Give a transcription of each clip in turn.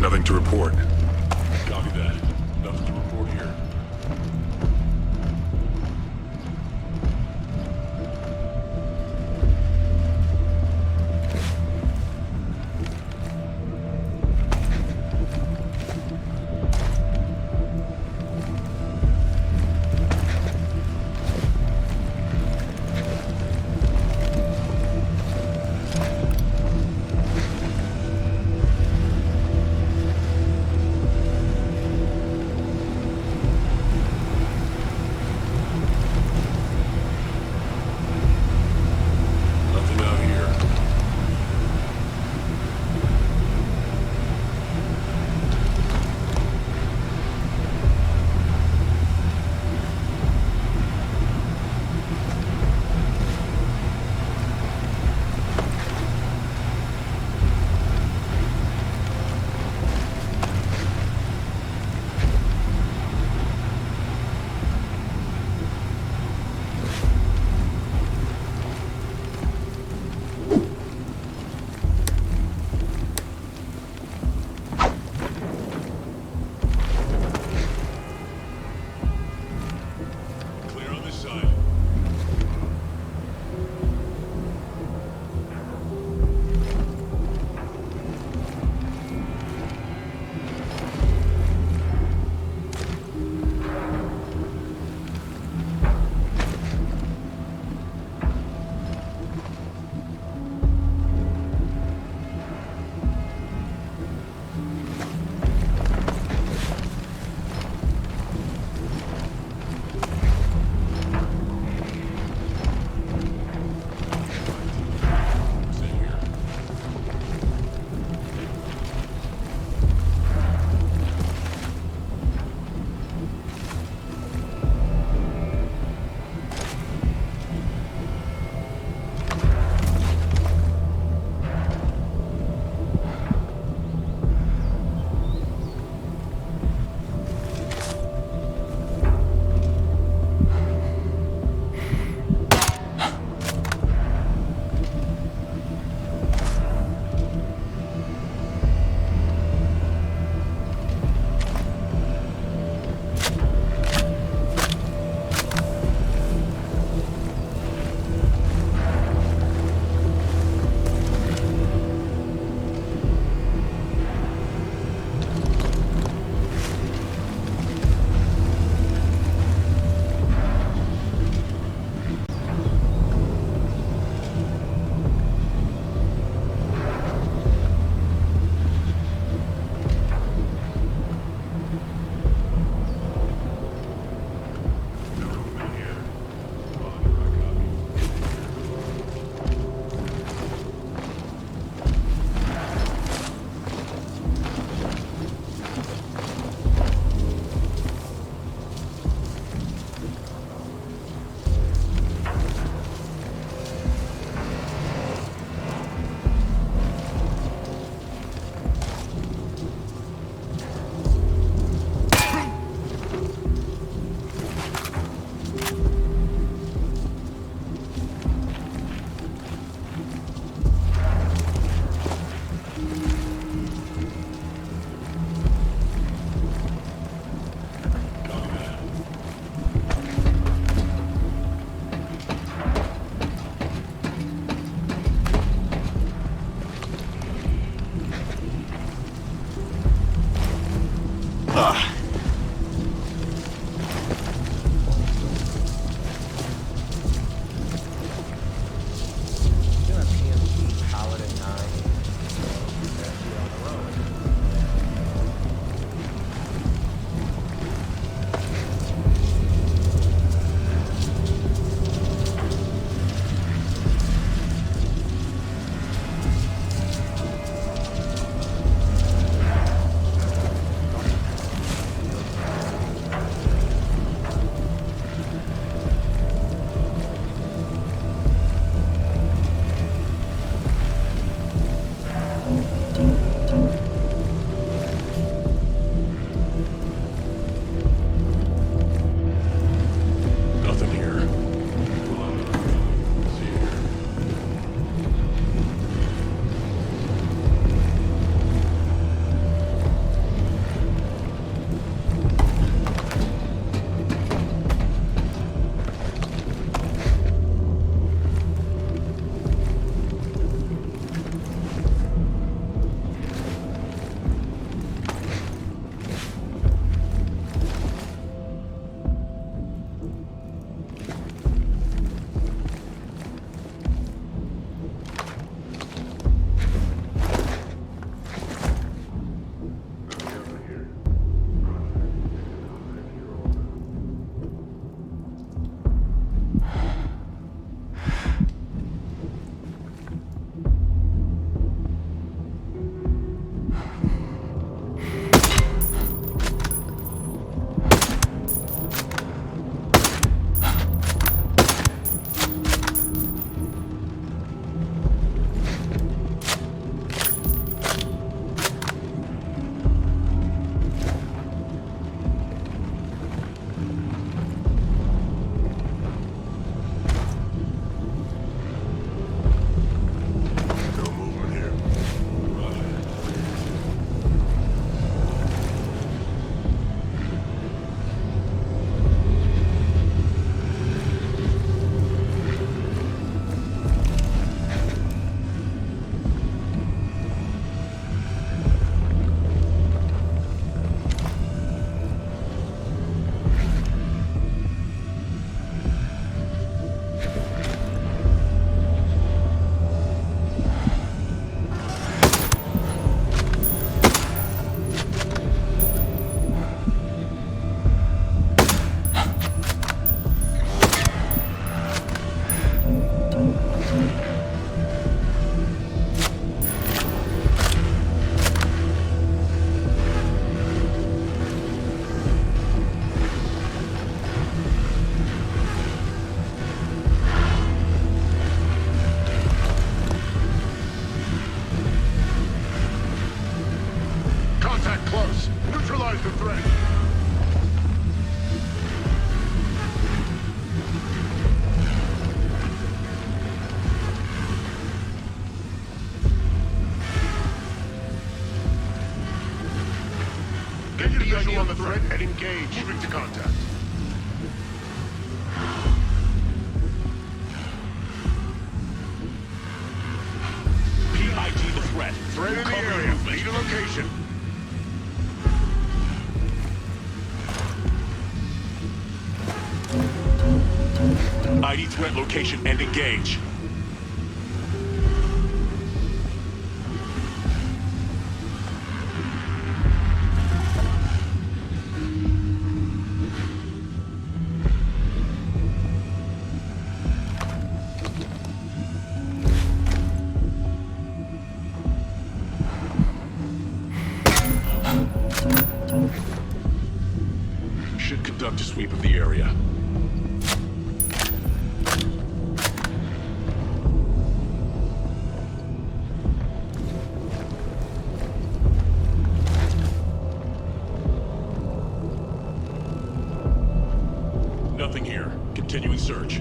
Nothing to report. Copy that. Nothing to report here. Contact close. Neutralize the threat. Get your visual on the threat and engage. Moving to contact. PID the threat. Threat in the area. Need a location. ID threat location and engage. Should conduct a sweep of the area. Nothing here. Continuing search.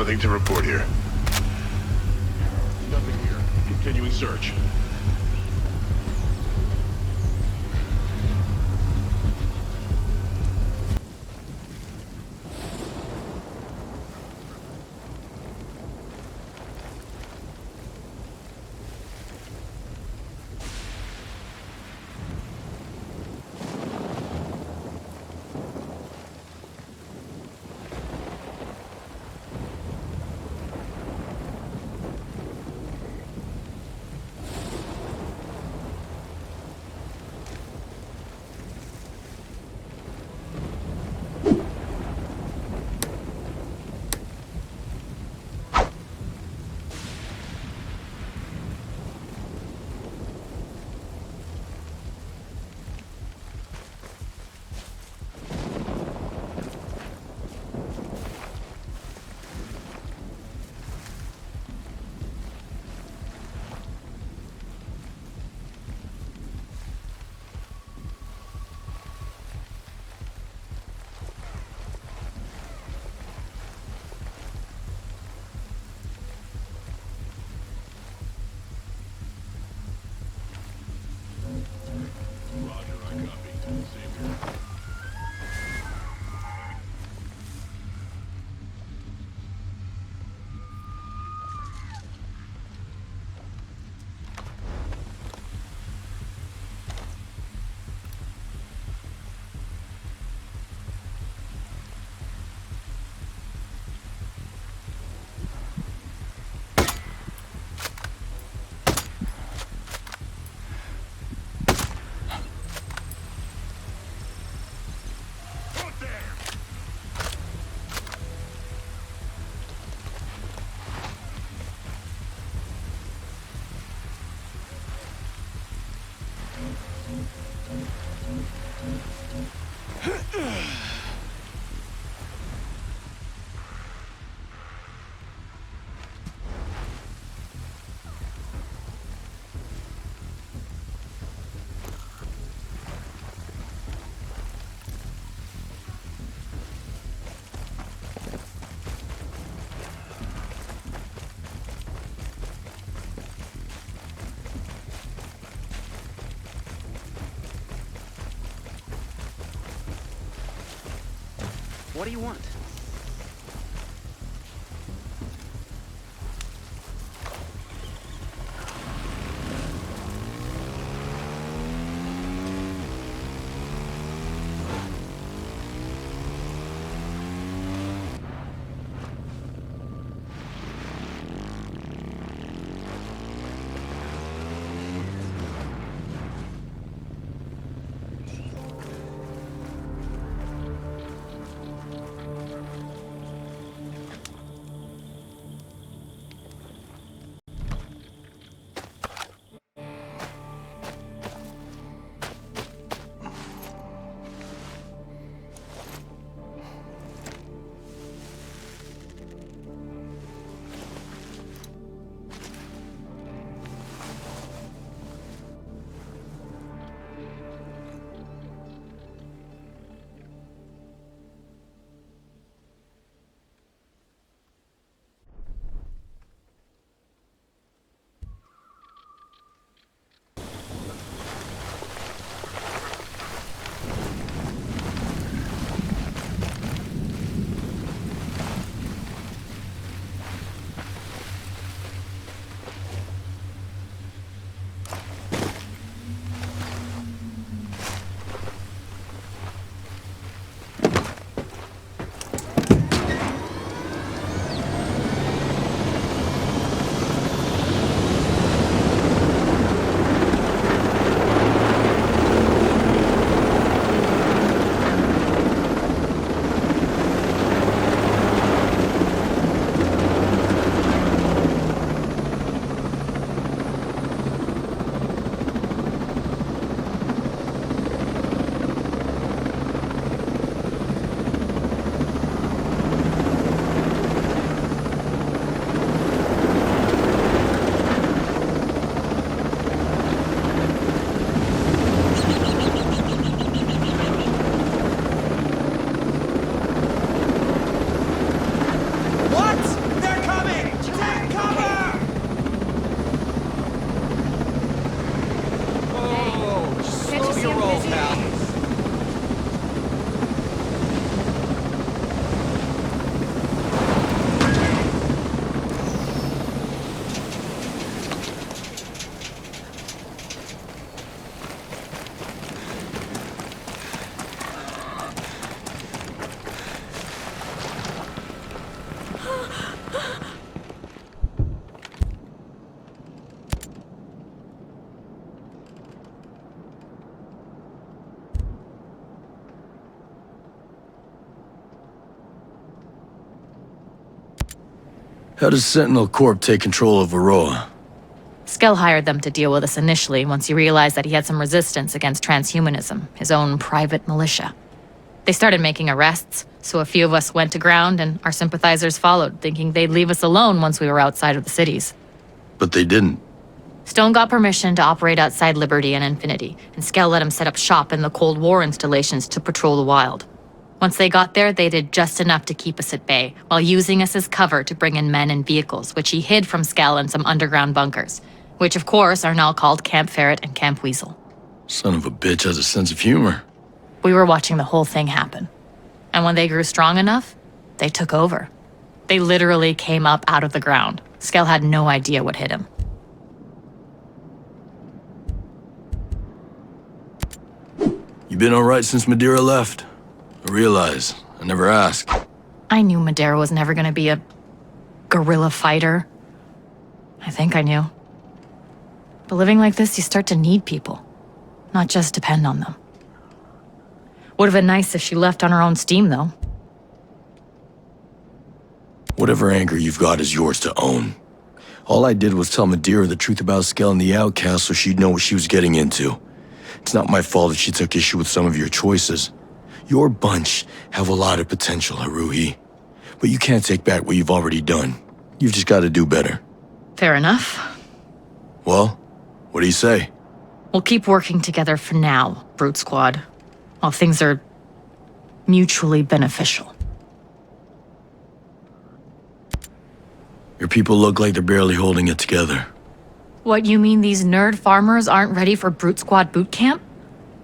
Nothing to report here. Nothing here. Continuing search. What do you want? How does Sentinel Corp take control of Auroa? Skell hired them to deal with us initially once he realized that he had some resistance against transhumanism, his own private militia. They started making arrests, so a few of us went to ground and our sympathizers followed, thinking they'd leave us alone once we were outside of the cities. But they didn't. Stone got permission to operate outside Liberty and Infinity, and Skell let him set up shop in the Cold War installations to patrol the wild. Once they got there, they did just enough to keep us at bay, while using us as cover to bring in men and vehicles, which he hid from Skell in some underground bunkers, which of course are now called Camp Ferret and Camp Weasel. Son of a bitch has a sense of humor. We were watching the whole thing happen. And when they grew strong enough, they took over. They literally came up out of the ground. Skell had no idea what hit him. You been alright since Madeira left? I realize, I never asked. I knew Madeira was never gonna be a guerrilla fighter. I think I knew. But living like this, you start to need people, not just depend on them. Would have been nice if she left on her own steam, though. Whatever anger you've got is yours to own. All I did was tell Madeira the truth about Skell and the Outcast so she'd know what she was getting into. It's not my fault if she took issue with some of your choices. Your bunch have a lot of potential, Haruhi. But you can't take back what you've already done. You've just got to do better. Fair enough. Well, what do you say? We'll keep working together for now, Brute Squad, while things are mutually beneficial. Your people look like they're barely holding it together. What, you mean these nerd farmers aren't ready for Brute Squad boot camp?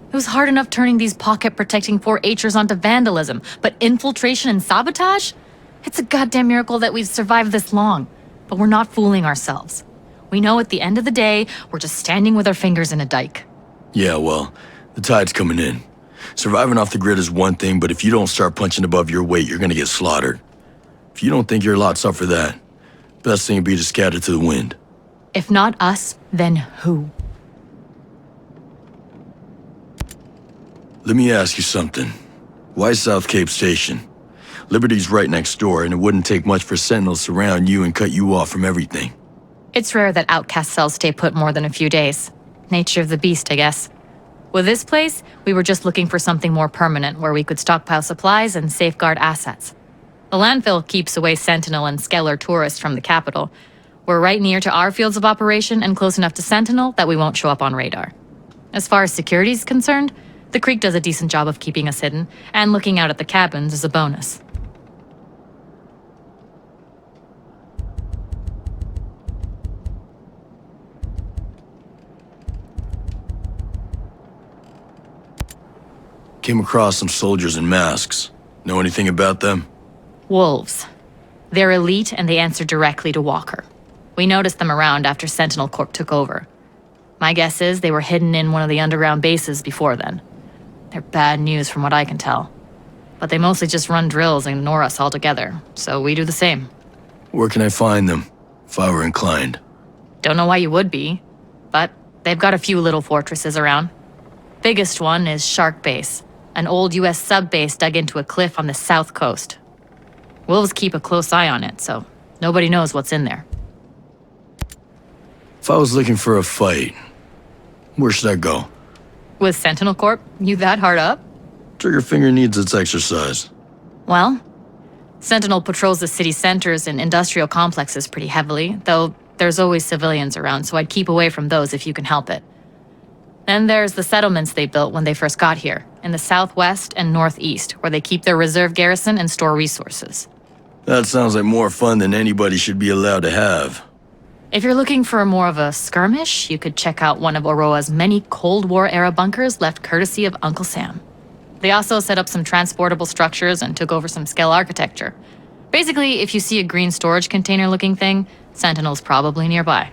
It was hard enough turning these pocket-protecting 4-H'ers onto vandalism, but infiltration and sabotage? It's a goddamn miracle that we've survived this long. But we're not fooling ourselves. We know at the end of the day, we're just standing with our fingers in a dike. Yeah, well, the tide's coming in. Surviving off the grid is one thing, but if you don't start punching above your weight, you're gonna get slaughtered. If you don't think your lot's up for that, best thing would be to scatter to the wind. If not us, then who? Let me ask you something. Why South Cape Station? Liberty's right next door, and it wouldn't take much for Sentinels to surround you and cut you off from everything. It's rare that outcast cells stay put more than a few days. Nature of the beast, I guess. With this place, we were just looking for something more permanent where we could stockpile supplies and safeguard assets. The landfill keeps away Sentinel and Skeller tourists from the capital. We're right near to our fields of operation and close enough to Sentinel that we won't show up on radar. As far as security's concerned, the creek does a decent job of keeping us hidden, and looking out at the cabins is a bonus. Came across some soldiers in masks. Know anything about them? Wolves. They're elite and they answer directly to Walker. We noticed them around after Sentinel Corp took over. My guess is they were hidden in one of the underground bases before then. They're bad news from what I can tell. But they mostly just run drills and ignore us altogether, so we do the same. Where can I find them, if I were inclined? Don't know why you would be, but they've got a few little fortresses around. Biggest one is Shark Base, an old US sub-base dug into a cliff on the south coast. Wolves keep a close eye on it, so nobody knows what's in there. If I was looking for a fight, where should I go? With Sentinel Corp, you that hard up? Trigger finger needs its exercise. Well, Sentinel patrols the city centers and industrial complexes pretty heavily, though there's always civilians around, so I'd keep away from those if you can help it. Then there's the settlements they built when they first got here, in the southwest and northeast, where they keep their reserve garrison and store resources. That sounds like more fun than anybody should be allowed to have. If you're looking for more of a skirmish, you could check out one of Auroa's many Cold War-era bunkers left courtesy of Uncle Sam. They also set up some transportable structures and took over some Skell architecture. Basically, if you see a green storage container-looking thing, Sentinel's probably nearby.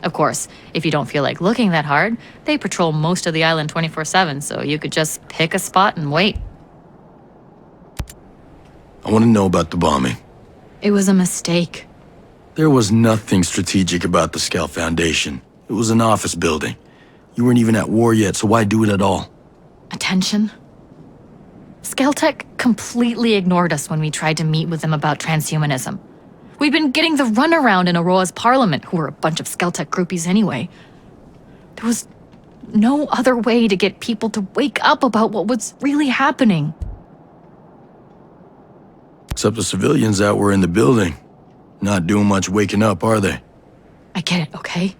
Of course, if you don't feel like looking that hard, they patrol most of the island 24/7, so you could just pick a spot and wait. I want to know about the bombing. It was a mistake. There was nothing strategic about the Skell Foundation. It was an office building. You weren't even at war yet, so why do it at all? Attention? Skell Tech completely ignored us when we tried to meet with them about transhumanism. We've been getting the runaround in Auroa's parliament, who were a bunch of Skell Tech groupies anyway. There was no other way to get people to wake up about what was really happening. Except the civilians out were in the building. Not doing much waking up, are they? I get it, okay?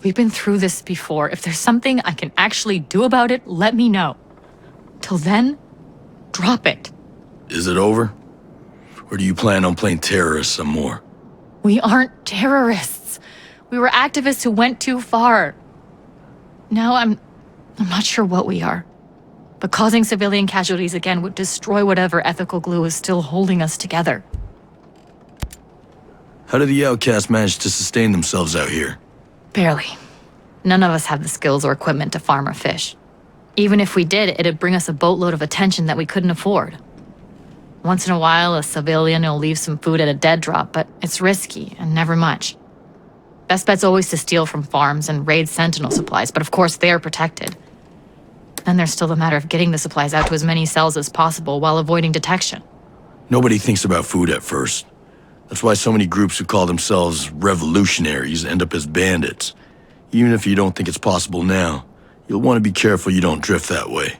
We've been through this before. If there's something I can actually do about it, let me know. Till then, drop it. Is it over? Or do you plan on playing terrorists some more? We aren't terrorists. We were activists who went too far. Now I'm not sure what we are. But causing civilian casualties again would destroy whatever ethical glue is still holding us together. How do the outcasts manage to sustain themselves out here? Barely. None of us have the skills or equipment to farm or fish. Even if we did, it'd bring us a boatload of attention that we couldn't afford. Once in a while, a civilian will leave some food at a dead drop, but it's risky and never much. Best bet's always to steal from farms and raid Sentinel supplies, but of course they're protected. Then there's still the matter of getting the supplies out to as many cells as possible while avoiding detection. Nobody thinks about food at first. That's why so many groups who call themselves revolutionaries end up as bandits. Even if you don't think it's possible now, you'll want to be careful you don't drift that way.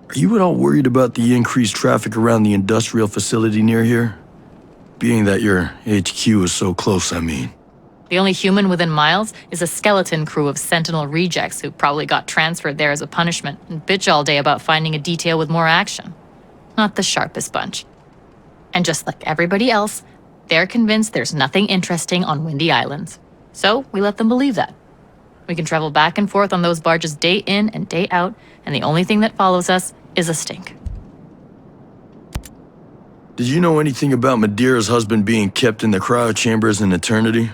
Are you at all worried about the increased traffic around the industrial facility near here? Being that your HQ is so close, I mean. The only human within miles is a skeleton crew of Sentinel rejects who probably got transferred there as a punishment and bitch all day about finding a detail with more action. Not the sharpest bunch. And just like everybody else, they're convinced there's nothing interesting on Windy Islands. So we let them believe that. We can travel back and forth on those barges day in and day out, and the only thing that follows us is a stink. Did you know anything about Madeira's husband being kept in the cryo chambers in eternity?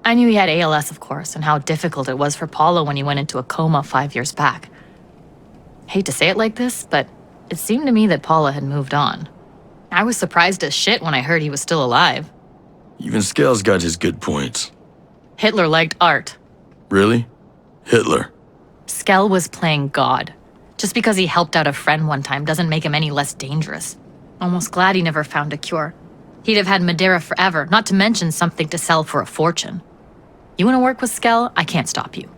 I knew he had ALS, of course, and how difficult it was for Paula when he went into a coma 5 years back. Hate to say it like this, but it seemed to me that Paula had moved on. I was surprised as shit when I heard he was still alive. Even Skell's got his good points. Hitler liked art. Really? Hitler? Skell was playing God. Just because he helped out a friend one time doesn't make him any less dangerous. Almost glad he never found a cure. He'd have had Madeira forever, not to mention something to sell for a fortune. You want to work with Skell? I can't stop you.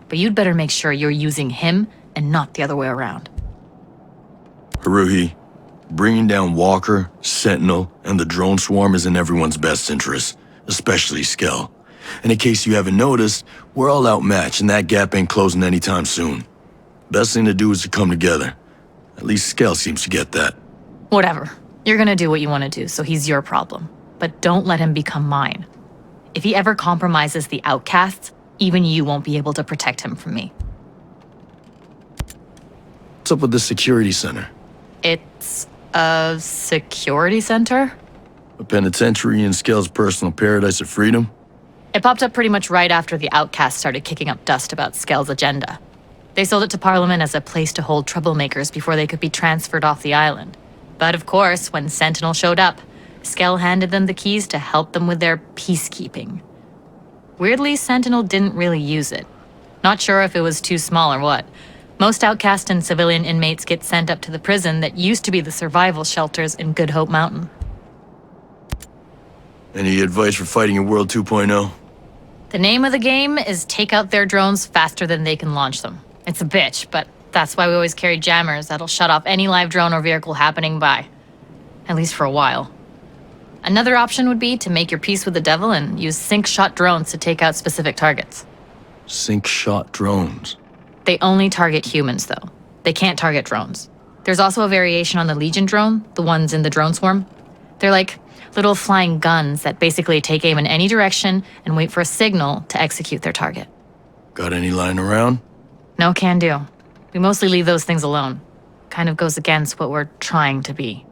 But you'd better make sure you're using him and not the other way around. Haruhi, bringing down Walker, Sentinel, and the drone swarm is in everyone's best interest, especially Skell. And in case you haven't noticed, we're all outmatched and that gap ain't closing anytime soon. Best thing to do is to come together. At least Skell seems to get that. Whatever. You're gonna do what you want to do, so he's your problem. But don't let him become mine. If he ever compromises the outcasts, even you won't be able to protect him from me. What's up with the security center? It's a security center? A penitentiary in Skell's personal paradise of freedom? It popped up pretty much right after the outcasts started kicking up dust about Skell's agenda. They sold it to Parliament as a place to hold troublemakers before they could be transferred off the island. But of course, when Sentinel showed up, Skell handed them the keys to help them with their peacekeeping. Weirdly, Sentinel didn't really use it. Not sure if it was too small or what. Most outcast and civilian inmates get sent up to the prison that used to be the survival shelters in Good Hope Mountain. Any advice for fighting in World 2.0? The name of the game is take out their drones faster than they can launch them. It's a bitch, but that's why we always carry jammers that'll shut off any live drone or vehicle happening by. At least for a while. Another option would be to make your peace with the devil and use sync-shot drones to take out specific targets. Sync-shot drones? They only target humans, though. They can't target drones. There's also a variation on the Legion drone, the ones in the drone swarm. They're like little flying guns that basically take aim in any direction and wait for a signal to execute their target. Got any lying around? No can do. We mostly leave those things alone. Kind of goes against what we're trying to be.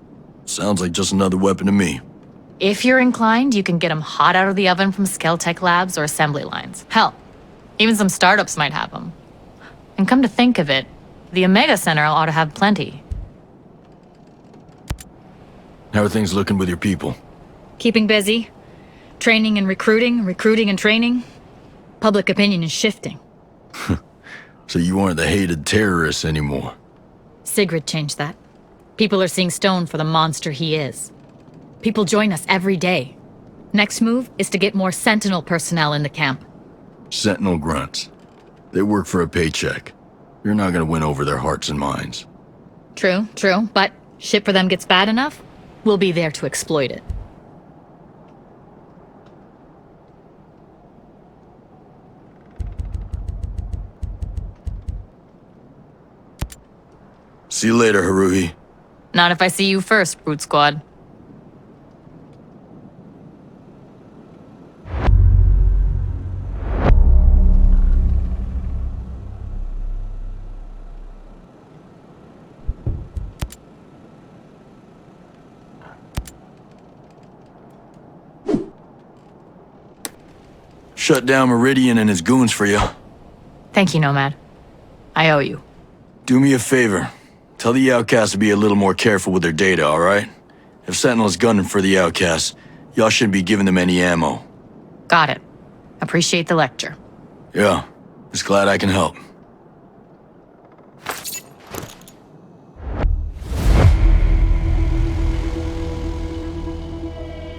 Sounds like just another weapon to me. If you're inclined, you can get them hot out of the oven from Skell Tech labs or assembly lines. Hell, even some startups might have them. And come to think of it, the Omega Center ought to have plenty. How are things looking with your people? Keeping busy. Training and recruiting, recruiting and training. Public opinion is shifting. So you aren't the hated terrorists anymore? Sigrid changed that. People are seeing Stone for the monster he is. People join us every day. Next move is to get more Sentinel personnel in the camp. Sentinel grunts. They work for a paycheck. You're not gonna win over their hearts and minds. True, but shit for them gets bad enough, we'll be there to exploit it. See you later, Haruhi. Not if I see you first, Brute Squad. Shut down Meridian and his goons for you. Thank you, Nomad. I owe you. Do me a favor. Tell the outcasts to be a little more careful with their data, alright? If Sentinel's gunning for the outcasts, y'all shouldn't be giving them any ammo. Got it. Appreciate the lecture. Yeah, just glad I can help.